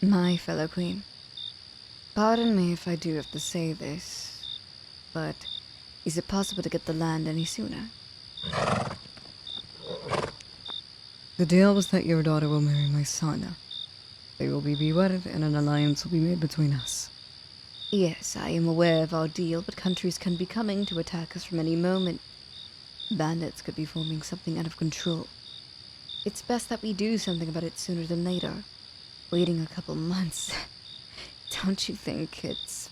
My fellow queen, pardon me if I do have to say this, but is it possible to get the land any sooner? The deal was that your daughter will marry my son. They will be wedded and an alliance will be made between us. Yes, I am aware of our deal, but countries can be coming to attack us from any moment. Bandits could be forming something out of control. It's best that we do something about it sooner than later. Waiting a couple months, don't you think it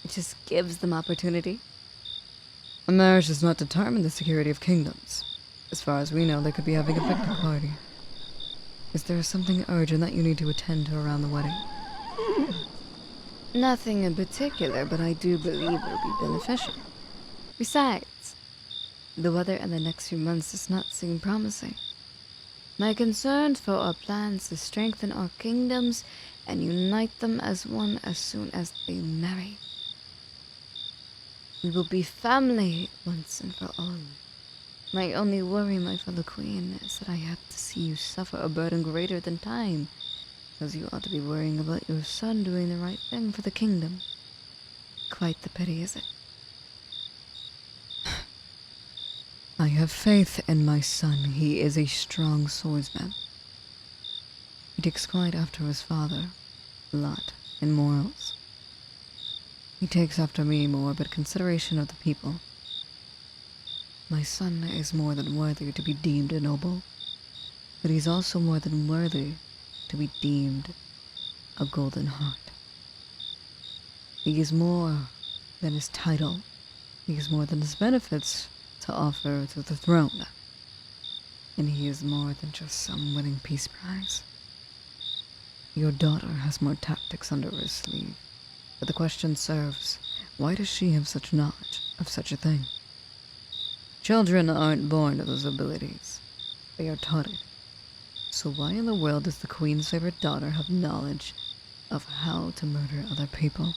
just gives them opportunity? A marriage does not determine the security of kingdoms. As far as we know, they could be having a picnic party. Is there something urgent that you need to attend to around the wedding? Nothing in particular, but I do believe it'll be beneficial. Besides, the weather in the next few months does not seem promising. My concern for our plans to strengthen our kingdoms and unite them as one as soon as they marry. We will be family once and for all. My only worry, my fellow queen, is that I have to see you suffer a burden greater than time, because you ought to be worrying about your son doing the right thing for the kingdom. Quite the pity, is it? I have faith in my son. He is a strong swordsman. He takes quite after his father, a lot, in morals. He takes after me more, but consideration of the people. My son is more than worthy to be deemed a noble, but he's also more than worthy to be deemed a golden heart. He is more than his title. He is more than his benefits to offer to the throne. And he is more than just some winning peace prize. Your daughter has more tactics under her sleeve, but the question serves, why does she have such knowledge of such a thing? Children aren't born to those abilities. They are taught it. So why in the world does the queen's favorite daughter have knowledge of how to murder other people?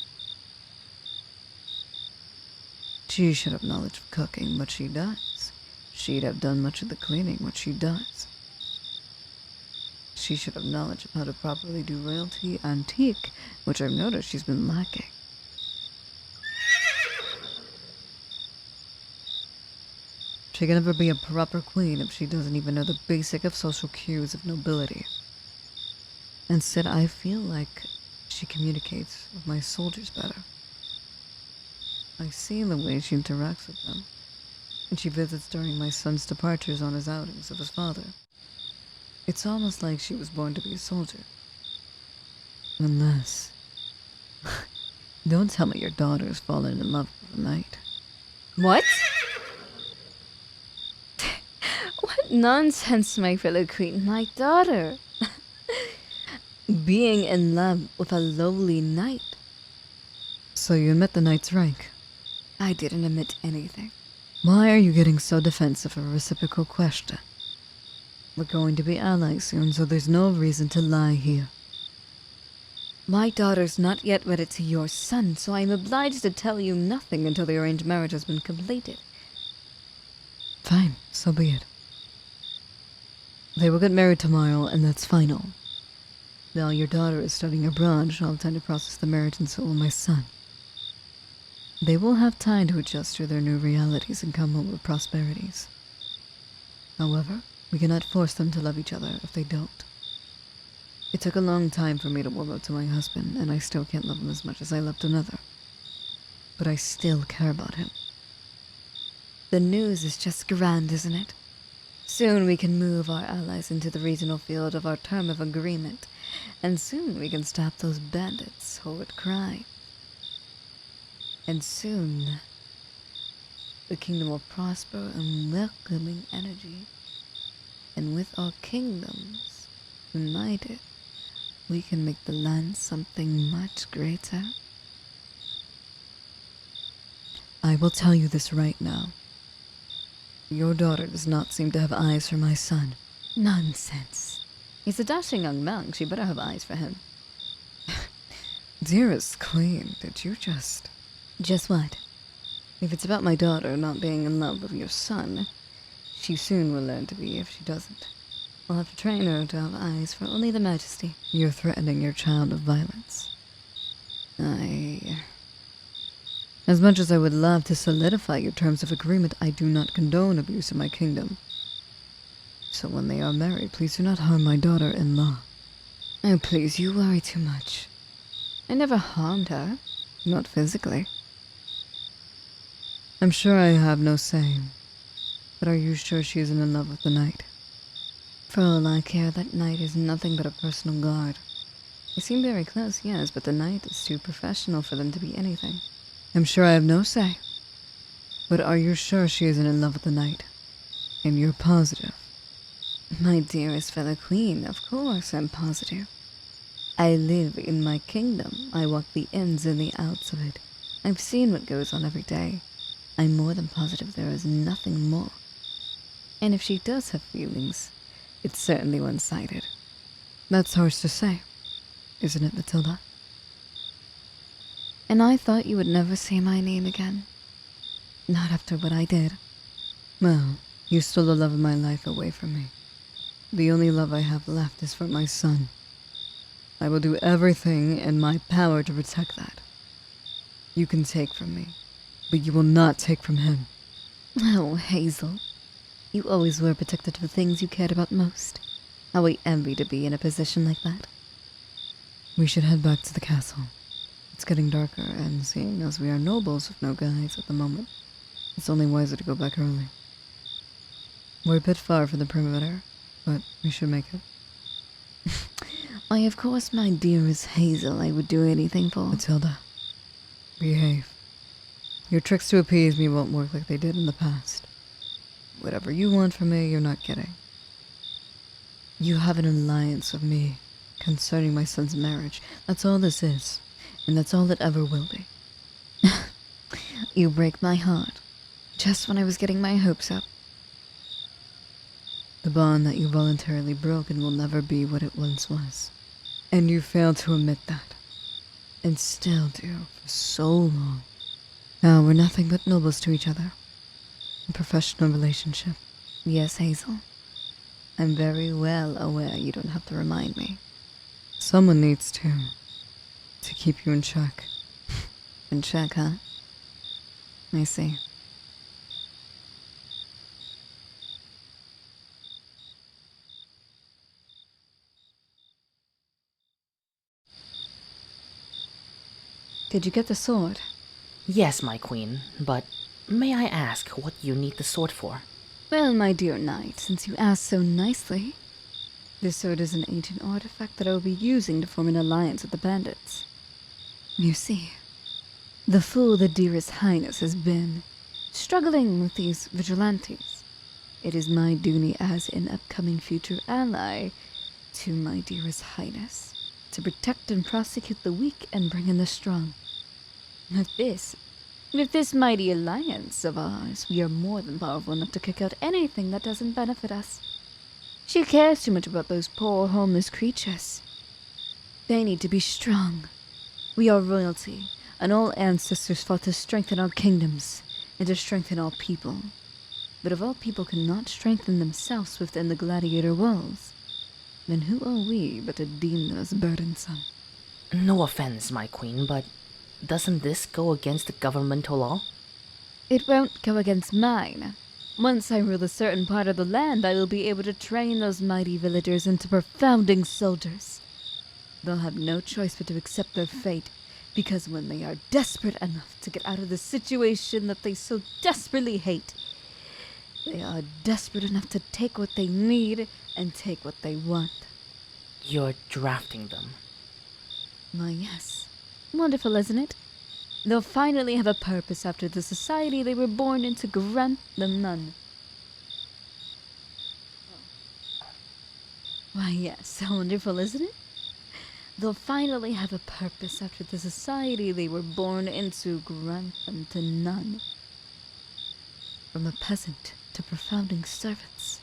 She should have knowledge of cooking, but she does. She'd have done much of the cleaning, what she does. She should have knowledge of how to properly do royalty antique, which I've noticed she's been lacking. She can never be a proper queen if she doesn't even know the basic of social cues of nobility. Instead, I feel like she communicates with my soldiers better. I see the way she interacts with them, and she visits during my son's departures on his outings with his father. It's almost like she was born to be a soldier. Unless... Don't tell me your daughter's fallen in love overnight. What? What nonsense, my fellow queen. My daughter. Being in love with a lowly knight. So you admit the knight's rank? I didn't admit anything. Why are you getting so defensive of a reciprocal question? We're going to be allies soon, so there's no reason to lie here. My daughter's not yet wedded to your son, so I am obliged to tell you nothing until the arranged marriage has been completed. Fine, so be it. They will get married tomorrow, and that's final. While your daughter is studying abroad, she'll have time to process the marriage, and so will my son. They will have time to adjust to their new realities and come home with prosperities. However, we cannot force them to love each other if they don't. It took a long time for me to warm up to my husband, and I still can't love him as much as I loved another. But I still care about him. The news is just grand, isn't it? Soon we can move our allies into the regional field of our term of agreement, and soon we can stop those bandits' horrid crime. And soon, the kingdom will prosper in welcoming energy. And with our kingdoms united, we can make the land something much greater. I will tell you this right now. Your daughter does not seem to have eyes for my son. Nonsense. He's a dashing young monk. She better have eyes for him. Dearest queen, did you just... Just what? If it's about my daughter not being in love with your son, she soon will learn to be if she doesn't. I'll have to train her to have eyes for only the Majesty. You're threatening your child of violence. As much as I would love to solidify your terms of agreement, I do not condone abuse in my kingdom. So when they are married, please do not harm my daughter-in-law. Oh, please, you worry too much. I never harmed her. Not physically. I'm sure I have no say. But are you sure she isn't in love with the knight? For all I care, that knight is nothing but a personal guard. They seem very close, yes, but the knight is too professional for them to be anything. I'm sure I have no say. But are you sure she isn't in love with the knight? And you're positive? My dearest fellow queen, of course I'm positive. I live in my kingdom. I walk the ins and the outs of it. I've seen what goes on every day. I'm more than positive there is nothing more. And if she does have feelings, it's certainly one-sided. That's harsh to say, isn't it, Matilda? And I thought you would never say my name again. Not after what I did. Well, you stole the love of my life away from me. The only love I have left is for my son. I will do everything in my power to protect that. You can take from me, but you will not take from him. Oh, Hazel. You always were protected of the things you cared about most. How I envy to be in a position like that. We should head back to the castle. It's getting darker, and seeing as we are nobles with no guides at the moment, it's only wiser to go back early. We're a bit far from the perimeter, but we should make it. Why, of course, my dearest Hazel, I would do anything for. Matilda, behave. Your tricks to appease me won't work like they did in the past. Whatever you want from me, you're not getting. You have an alliance with me concerning my son's marriage. That's all this is, and that's all it ever will be. You break my heart, just when I was getting my hopes up. The bond that you voluntarily broken will never be what it once was. And you failed to admit that. And still do, for so long. Now we're nothing but nobles to each other. A professional relationship. Yes, Hazel. I'm very well aware you don't have to remind me. Someone needs to keep you in check. In check, huh? I see. Did you get the sword? Yes, my queen, but may I ask what you need the sword for? Well, my dear knight, since you asked so nicely, this sword is an ancient artifact that I will be using to form an alliance with the bandits. You see, the fool the dearest highness has been struggling with these vigilantes. It is my duty as an upcoming future ally to my dearest highness to protect and prosecute the weak and bring in the strong. With this mighty alliance of ours, we are more than powerful enough to kick out anything that doesn't benefit us. She cares too much about those poor homeless creatures. They need to be strong. We are royalty, and all ancestors fought to strengthen our kingdoms and to strengthen all people. But if all people cannot strengthen themselves within the gladiator walls, then who are we but to deem them as burdensome? No offense, my queen, but doesn't this go against the governmental law? It won't go against mine. Once I rule a certain part of the land, I will be able to train those mighty villagers into profounding soldiers. They'll have no choice but to accept their fate, because when they are desperate enough to get out of the situation that they so desperately hate, they are desperate enough to take what they need and take what they want. You're drafting them. Why, yes. Wonderful, isn't it? They'll finally have a purpose after the society they were born in to grant them none. Why, yes, wonderful, isn't it? They'll finally have a purpose after the society they were born into grant them to none. From a peasant to profounding servants,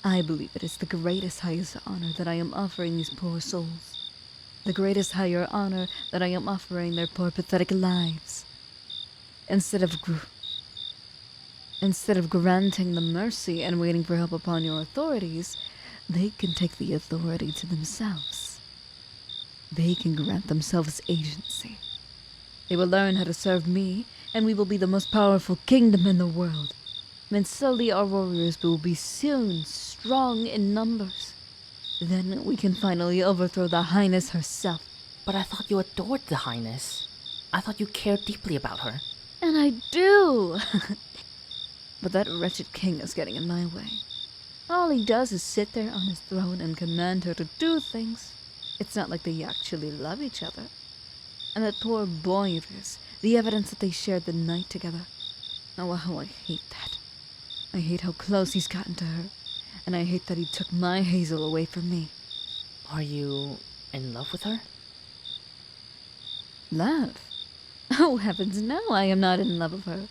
I believe it is the greatest, highest honor that I am offering these poor souls. The greatest higher honor that I am offering their poor pathetic lives. Instead of granting them mercy and waiting for help upon your authorities, they can take the authority to themselves. They can grant themselves agency. They will learn how to serve me, and we will be the most powerful kingdom in the world. And slowly our warriors will be soon strong in numbers. Then we can finally overthrow the Highness herself. But I thought you adored the Highness. I thought you cared deeply about her. And I do! But that wretched king is getting in my way. All he does is sit there on his throne and command her to do things. It's not like they actually love each other. And that poor boy of his, the evidence that they shared the night together. Oh, how I hate that. I hate how close he's gotten to her. And I hate that he took my Hazel away from me. Are you in love with her? Love? Oh, heavens, no, I am not in love with her.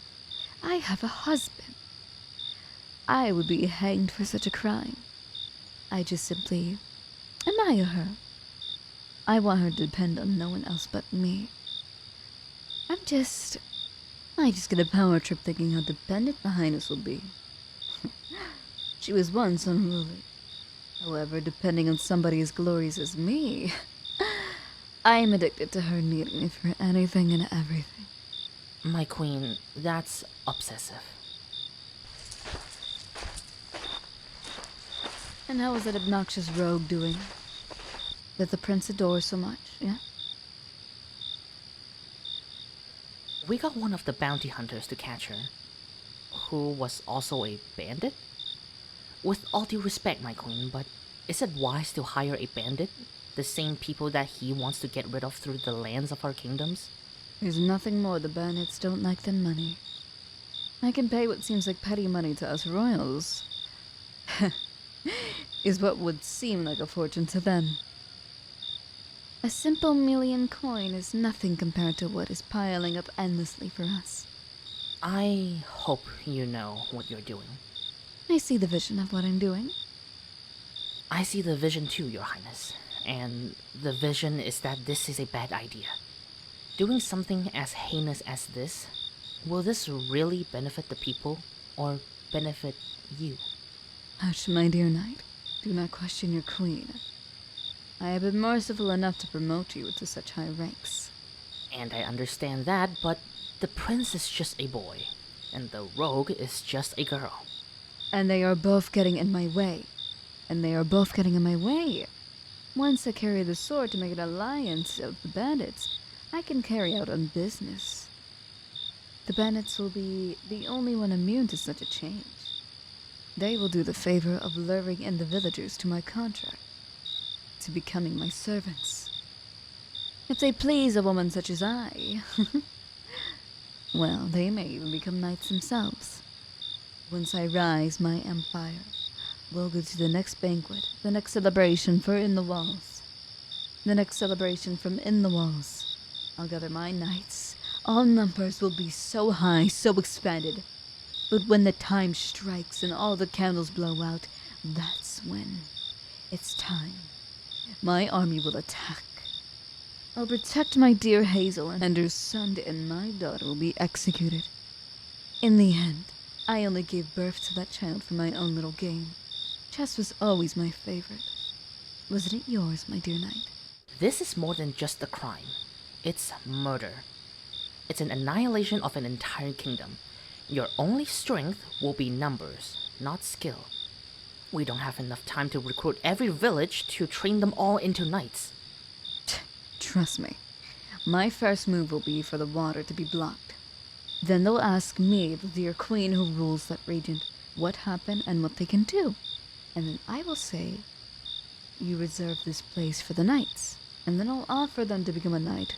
I have a husband. I would be hanged for such a crime. I just simply admire her. I want her to depend on no one else but me. I just get a power trip thinking how dependent the Highness will be. She was once unruly. However, depending on somebody as glorious as me, I am addicted to her needing me for anything and everything. My queen, that's obsessive. And how is that obnoxious rogue doing? That the prince adores so much, yeah? We got one of the bounty hunters to catch her, who was also a bandit? With all due respect, my queen, but is it wise to hire a bandit? The same people that he wants to get rid of through the lands of our kingdoms? There's nothing more the bandits don't like than money. I can pay what seems like petty money to us royals. Is what would seem like a fortune to them. A simple million coin is nothing compared to what is piling up endlessly for us. I hope you know what you're doing. I see the vision of what I'm doing. I see the vision too, Your Highness. And the vision is that this is a bad idea. Doing something as heinous as this, will this really benefit the people or benefit you? Hush, my dear knight. Do not question your queen. I have been merciful enough to promote you to such high ranks. And I understand that, but the prince is just a boy, and the rogue is just a girl. And they are both getting in my way. Once I carry the sword to make an alliance of the bandits, I can carry out on business. The bandits will be the only one immune to such a change. They will do the favor of luring in the villagers to my contract, to becoming my servants. If they please a woman such as I, well, they may even become knights themselves. Once I rise my empire, we'll go to the next banquet, the next celebration for in the walls. The next celebration from in the walls. I'll gather my knights. All numbers will be so high, so expanded. But when the time strikes and all the candles blow out, that's when it's time. My army will attack. I'll protect my dear Hazel, and her son and my daughter will be executed. In the end, I only gave birth to that child for my own little game. Chess was always my favorite. Wasn't it yours, my dear knight? This is more than just a crime. It's murder. It's an annihilation of an entire kingdom. Your only strength will be numbers, not skill. We don't have enough time to recruit every village to train them all into knights. Trust me. My first move will be for the water to be blocked. Then they'll ask me, the dear queen who rules that region, what happened and what they can do. And then I will say, you reserve this place for the knights. And then I'll offer them to become a knight.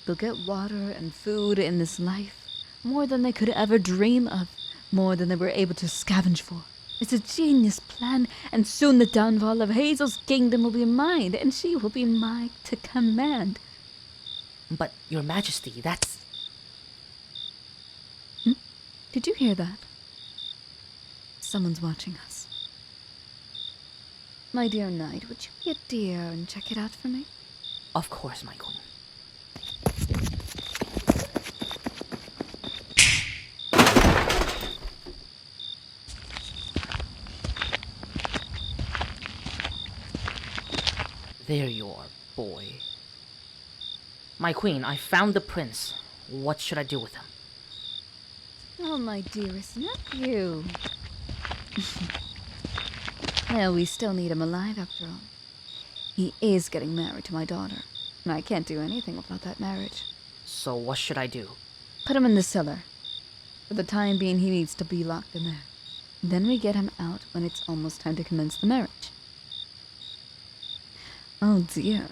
They'll get water and food in this life, more than they could ever dream of, more than they were able to scavenge for. It's a genius plan, and soon the downfall of Hazel's kingdom will be mine, and she will be mine to command. But, Your Majesty, that's... Did you hear that? Someone's watching us. My dear knight, would you be a dear and check it out for me? Of course, my queen. There you are, boy. My queen, I found the prince. What should I do with him? Oh, my dearest nephew. Well, we still need him alive after all. He is getting married to my daughter, and I can't do anything about that marriage. So what should I do? Put him in the cellar. For the time being, he needs to be locked in there. Then we get him out when it's almost time to commence the marriage. Oh dear.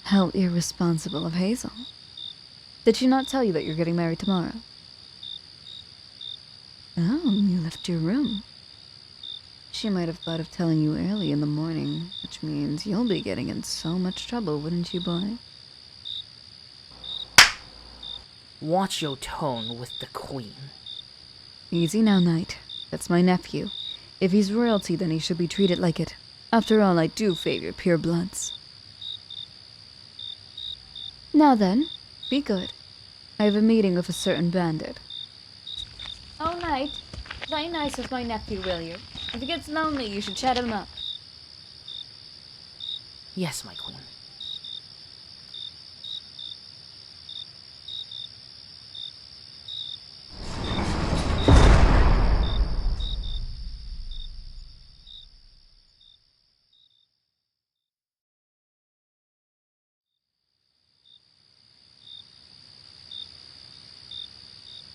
How irresponsible of Hazel. Did she not tell you that you're getting married tomorrow? Oh, you left your room. She might have thought of telling you early in the morning, which means you'll be getting in so much trouble, wouldn't you, boy? Watch your tone with the queen. Easy now, Knight. That's my nephew. If he's royalty, then he should be treated like it. After all, I do favor pure bloods. Now then, be good. I have a meeting with a certain bandit. Oh, Knight, play nice with my nephew, will you? If he gets lonely, you should chat him up. Yes, my queen.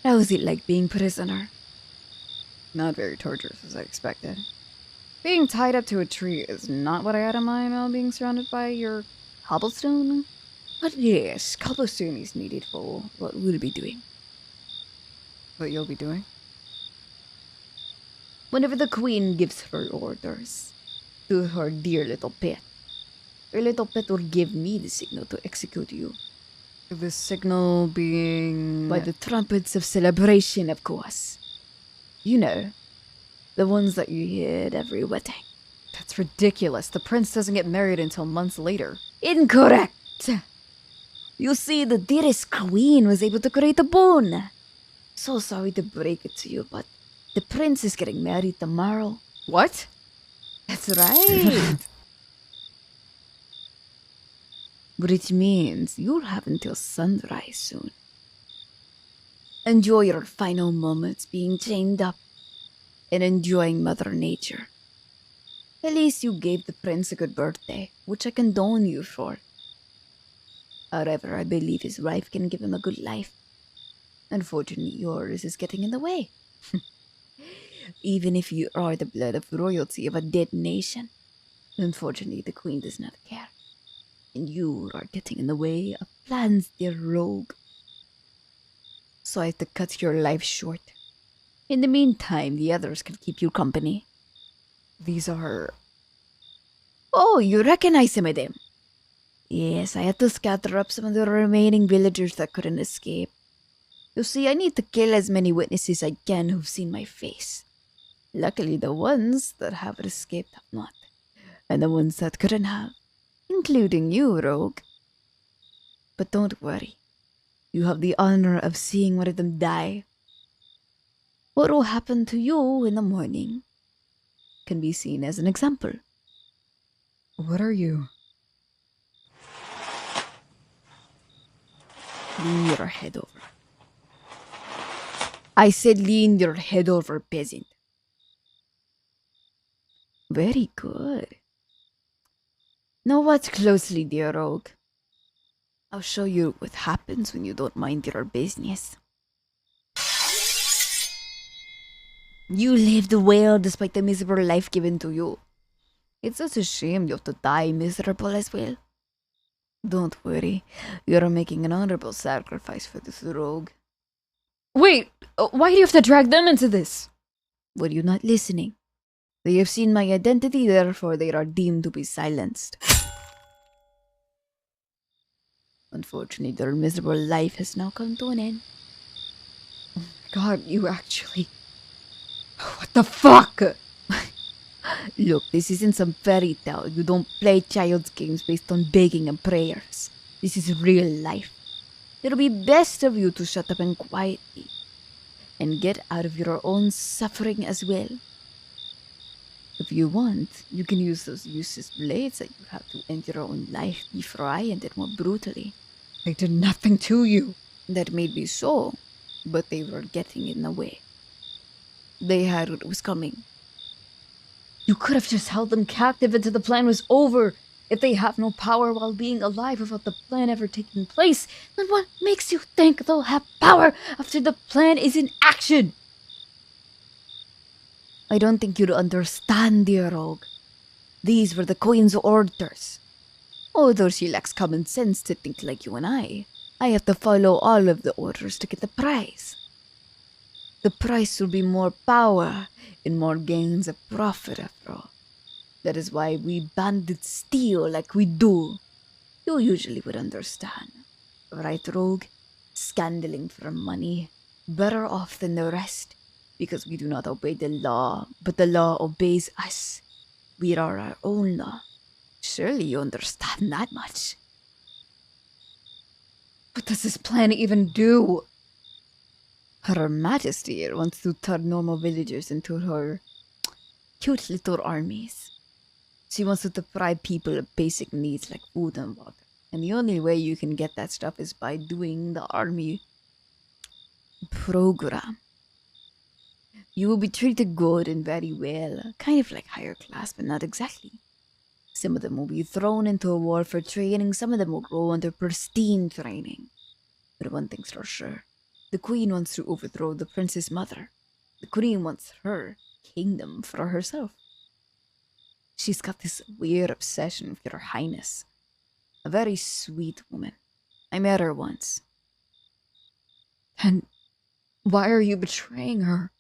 How was it like being prisoner? Not very torturous as I expected. Being tied up to a tree is not what I had in mind while being surrounded by your cobblestone. But yes, cobblestone is needed for what we'll be doing. What you'll be doing? Whenever the queen gives her orders to her dear little pet, her little pet will give me the signal to execute you. The signal being... By the trumpets of celebration, of course. You know, the ones that you hear at every wedding. That's ridiculous. The prince doesn't get married until months later. Incorrect! You see, the dearest queen was able to create a bone. So sorry to break it to you, but the prince is getting married tomorrow. What? That's right. Which means you'll have until sunrise soon. Enjoy your final moments being chained up and enjoying Mother Nature. At least you gave the prince a good birthday, which I condone you for. However, I believe his wife can give him a good life. Unfortunately, yours is getting in the way. Even if you are the blood of royalty of a dead nation, unfortunately, the queen does not care. And you are getting in the way of plans, dear rogue. So I have to cut your life short. In the meantime, the others can keep you company. These are... Oh, you recognize some of them? Yes, I had to scatter up some of the remaining villagers that couldn't escape. You see, I need to kill as many witnesses I can who've seen my face. Luckily, the ones that have escaped have not. And the ones that couldn't have, including you, rogue. But don't worry. You have the honor of seeing one of them die. What will happen to you in the morning can be seen as an example. What are you? Lean your head over. I said lean your head over, peasant. Very good. Now watch closely, dear rogue. I'll show you what happens when you don't mind your business. You lived well despite the miserable life given to you. It's such a shame you have to die miserable as well. Don't worry, you're making an honorable sacrifice for this rogue. Wait! Why do you have to drag them into this? Were you not listening? They have seen my identity, therefore they are deemed to be silenced. Unfortunately, their miserable life has now come to an end. Oh my god, you actually... What the fuck? Look, this isn't some fairy tale. You don't play child's games based on begging and prayers. This is real life. It'll be best of you to shut up and quietly and get out of your own suffering as well. If you want, you can use those useless blades that you have to end your own life before I end it more brutally. They did nothing to you. That may be so, but they were getting in the way. They had what was coming. You could have just held them captive until the plan was over. If they have no power while being alive without the plan ever taking place, then what makes you think they'll have power after the plan is in action? I don't think you'd understand, dear Rogue. These were the Queen's orders. Although she lacks common sense to think like you and I have to follow all of the orders to get the prize. The price will be more power and more gains of profit, after all. That is why we bandits steal like we do. You usually would understand. Right, Rogue? Scandaling for money. Better off than the rest. Because we do not obey the law, but the law obeys us. We are our own law. Surely you understand that much. What does this plan even do? Her Majesty here wants to turn normal villagers into her cute little armies. She wants to deprive people of basic needs like food and water. And the only way you can get that stuff is by doing the army program. You will be treated good and very well, kind of like higher class, but not exactly. Some of them will be thrown into a war for training, some of them will go under pristine training. But one thing's for sure, the Queen wants to overthrow the Princess Mother. The Queen wants her kingdom for herself. She's got this weird obsession with Your Highness. A very sweet woman. I met her once. And why are you betraying her?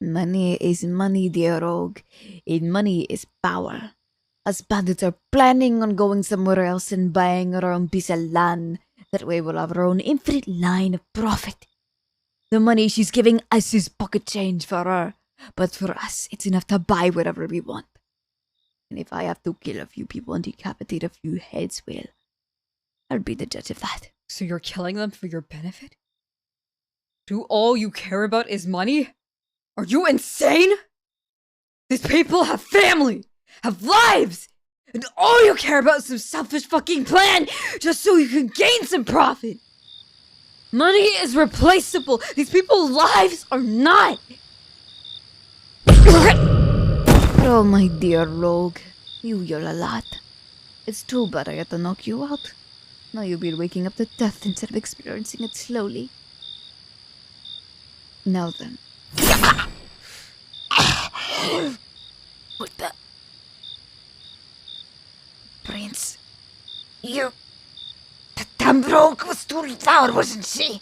Money is money, dear Rogue, and money is power. Us bandits are planning on going somewhere else and buying our own piece of land. That way we'll have our own infinite line of profit. The money she's giving us is pocket change for her, but for us, it's enough to buy whatever we want. And if I have to kill a few people and decapitate a few heads, well, I'll be the judge of that. So you're killing them for your benefit? Do all you care about is money? Are you insane? These people have family, have lives, and all you care about is some selfish fucking plan just so you can gain some profit. Money is replaceable. These people's lives are not. Oh, my dear Rogue, you yell a lot. It's too bad I had to knock you out. Now you'll be waking up to death instead of experiencing it slowly. Now then. What the? Prince, you... The damn Rogue was too loud, wasn't she?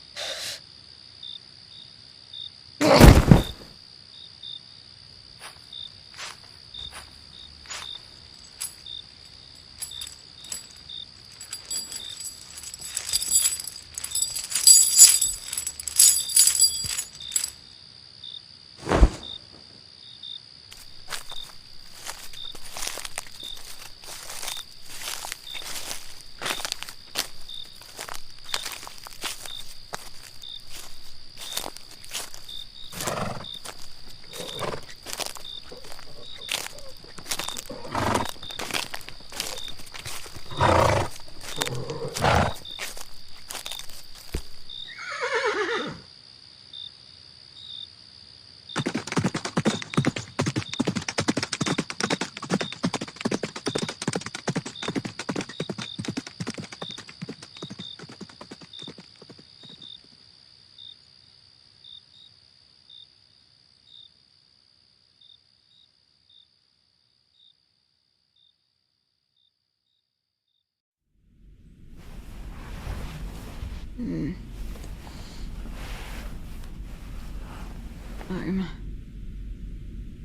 I'm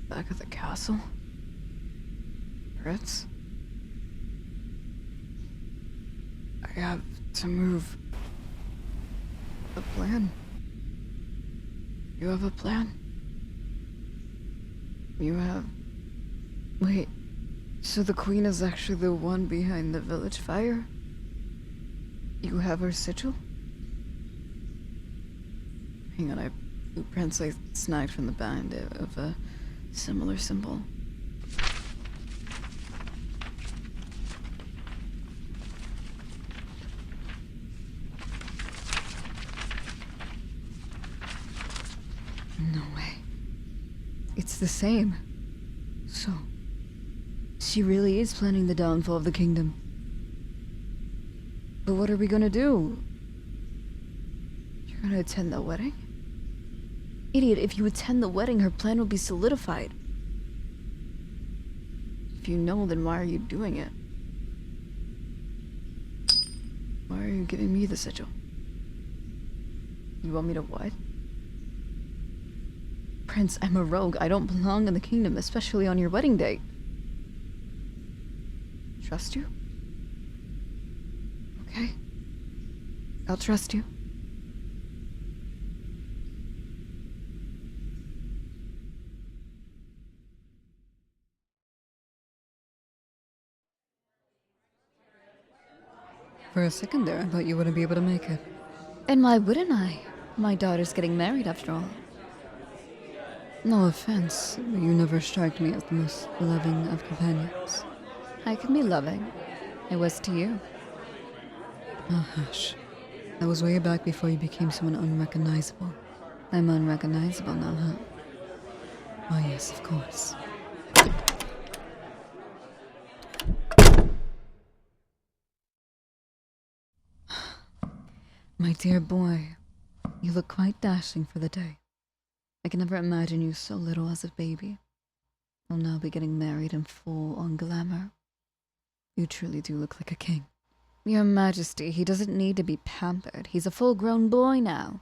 back at the castle. Fritz? I have to move. A plan? You have a plan? You have... Wait, so the Queen is actually the one behind the village fire? You have her sigil? Hang on, blueprints I snagged from the bandit of a similar symbol. It's the same. So, she really is planning the downfall of the kingdom. But what are we gonna do? You're gonna attend the wedding? Idiot, if you attend the wedding, her plan will be solidified. If you know, then why are you doing it? Why are you giving me the sigil? You want me to what? Prince, I'm a rogue. I don't belong in the kingdom, especially on your wedding day. Trust you? Okay. I'll trust you. For a second there, I thought you wouldn't be able to make it. And why wouldn't I? My daughter's getting married after all. No offense, but you never strike me as the most loving of companions. I can be loving. I was to you. Oh, hush. That was way back before you became someone unrecognizable. I'm unrecognizable now, huh? Oh yes, of course. My dear boy, you look quite dashing for the day. I can never imagine you so little as a baby. I'll now be getting married in full-on glamour. You truly do look like a king. Your Majesty, he doesn't need to be pampered. He's a full-grown boy now,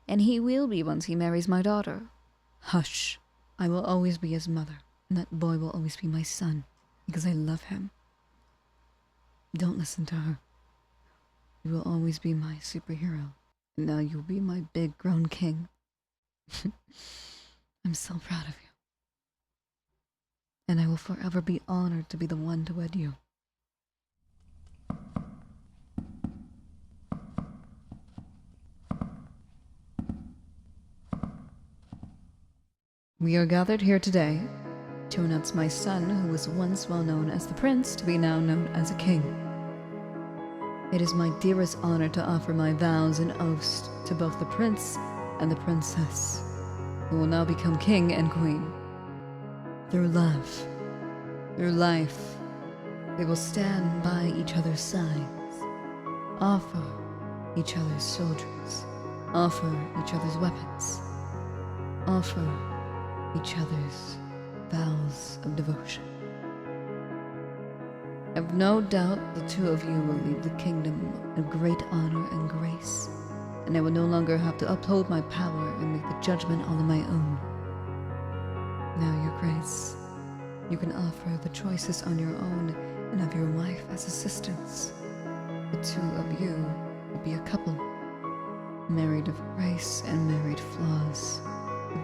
and he will be once he marries my daughter. Hush. I will always be his mother, and that boy will always be my son, because I love him. Don't listen to her. You will always be my superhero, and now you'll be my big grown king. I'm so proud of you. And I will forever be honored to be the one to wed you. We are gathered here today to announce my son, who was once well known as the prince, to be now known as a king. It is my dearest honor to offer my vows and oaths to both the prince and the princess, who will now become king and queen. Through love, through life, they will stand by each other's sides, offer each other's soldiers, offer each other's weapons, offer each other's vows of devotion. I have no doubt the two of you will leave the kingdom of great honor and grace, and I will no longer have to uphold my power and make the judgment all on my own. Now, Your Grace, you can offer the choices on your own and have your wife as assistants. The two of you will be a couple, married of grace and married flaws.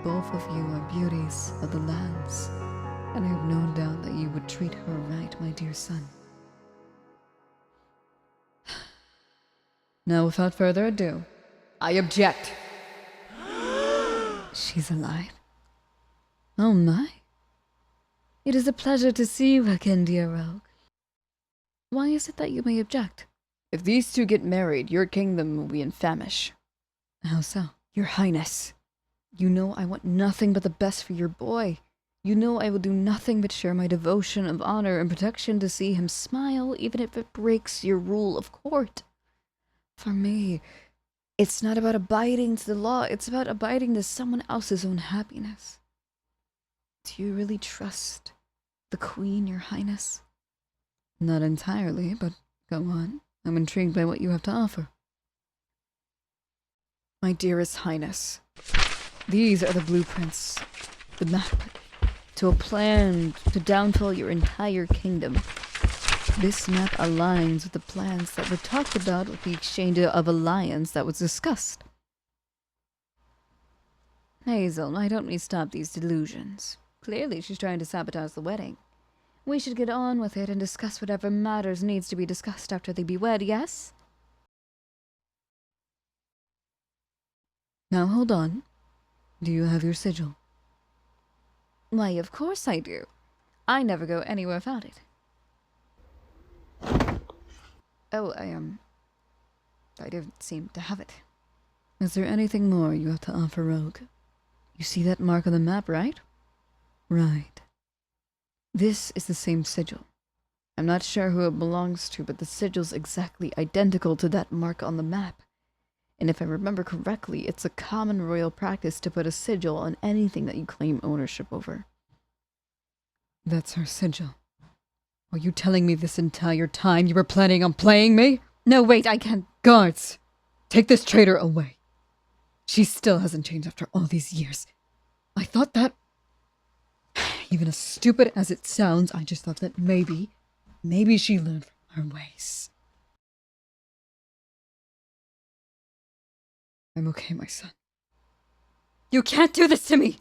Both of you are beauties of the lands, and I have no doubt that you would treat her right, my dear son. Now, without further ado, I object. She's alive. Oh my. It is a pleasure to see you again, dear rogue. Why is it that you may object? If these two get married, your kingdom will be in famish. How so? Your Highness, you know I want nothing but the best for your boy. You know I will do nothing but share my devotion of honor and protection to see him smile, even if it breaks your rule of court. For me, it's not about abiding to the law, it's about abiding to someone else's own happiness. Do you really trust the Queen, Your Highness? Not entirely, but go on. I'm intrigued by what you have to offer. My dearest Highness, these are the blueprints, the map, to a plan to downfall your entire kingdom. This map aligns with the plans that were talked about with the exchange of alliance that was discussed. Hazel, why don't we stop these delusions? Clearly she's trying to sabotage the wedding. We should get on with it and discuss whatever matters needs to be discussed after they be wed, yes? Now hold on. Do you have your sigil? Why, of course I do. I never go anywhere without it. Oh, I don't seem to have it. Is there anything more you have to offer, Rogue? You see that mark on the map, right? Right. This is the same sigil. I'm not sure who it belongs to, but the sigil's exactly identical to that mark on the map. And if I remember correctly, it's a common royal practice to put a sigil on anything that you claim ownership over. That's her sigil. Are you telling me this entire time you were planning on playing me? No, wait, I can't. Guards, take this traitor away. She still hasn't changed after all these years. I thought that... Even as stupid as it sounds, I just thought that maybe she learned from her ways. I'm okay, my son. You can't do this to me!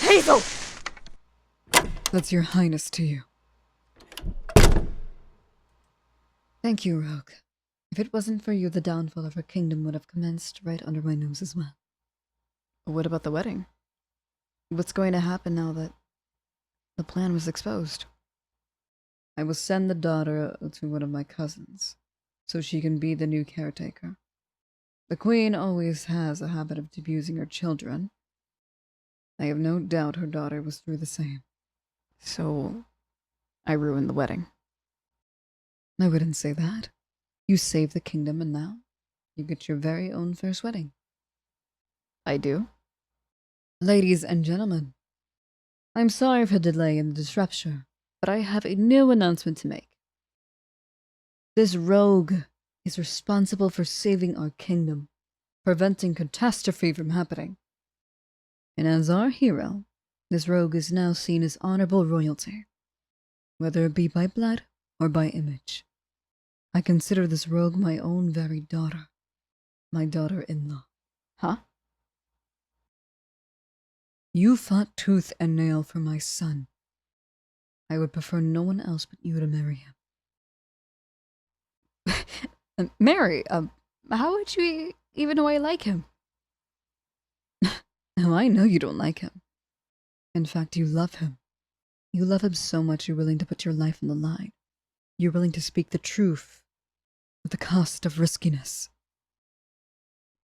Hazel! That's your highness to you. Thank you, Rogue. If it wasn't for you, the downfall of her kingdom would have commenced right under my nose as well. What about the wedding? What's going to happen now that the plan was exposed? I will send the daughter to one of my cousins, so she can be the new caretaker. The queen always has a habit of abusing her children. I have no doubt her daughter was through the same. So, I ruined the wedding. I wouldn't say that. You saved the kingdom and now you get your very own first wedding. I do. Ladies and gentlemen, I'm sorry for the delay and the disruption, but I have a new announcement to make. This rogue is responsible for saving our kingdom, preventing catastrophe from happening. And as our hero, this rogue is now seen as honorable royalty, whether it be by blood or by image. I consider this rogue my own very daughter, my daughter-in-law. Huh? You fought tooth and nail for my son. I would prefer no one else but you to marry him. Mary, how would you even know I like him? Now I know you don't like him. In fact, you love him. You love him so much you're willing to put your life on the line. You're willing to speak the truth at the cost of riskiness.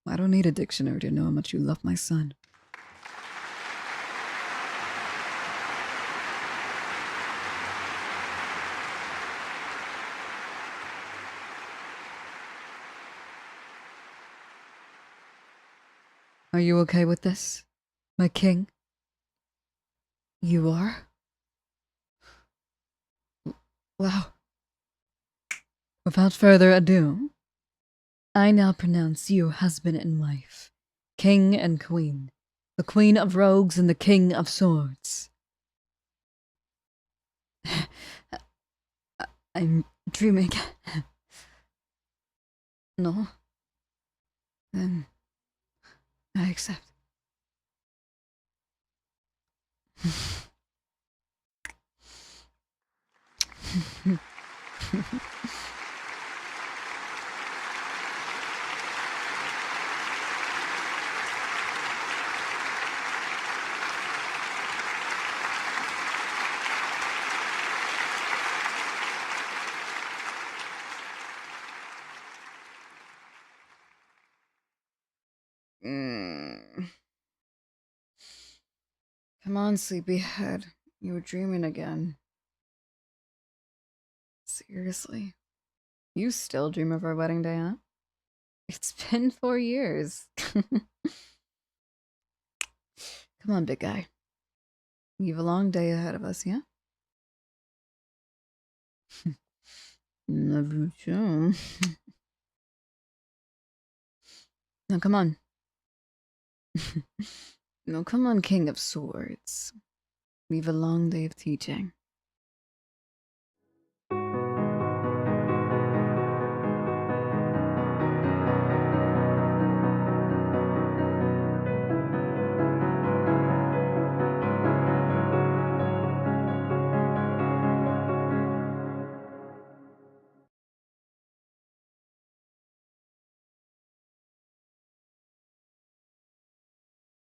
I don't need a dictionary to know how much you love my son. Are you okay with this, my king? You are? Wow. Without further ado, I now pronounce you husband and wife, king and queen, the queen of rogues and the king of swords. I'm dreaming. No? Then I accept. Come on, sleepyhead. You were dreaming again. Seriously? You still dream of our wedding day, huh? It's been 4 years. Come on, big guy. You have a long day ahead of us, yeah? Never sure. Now, come on. No, come on, King of Swords. We have a long day of teaching.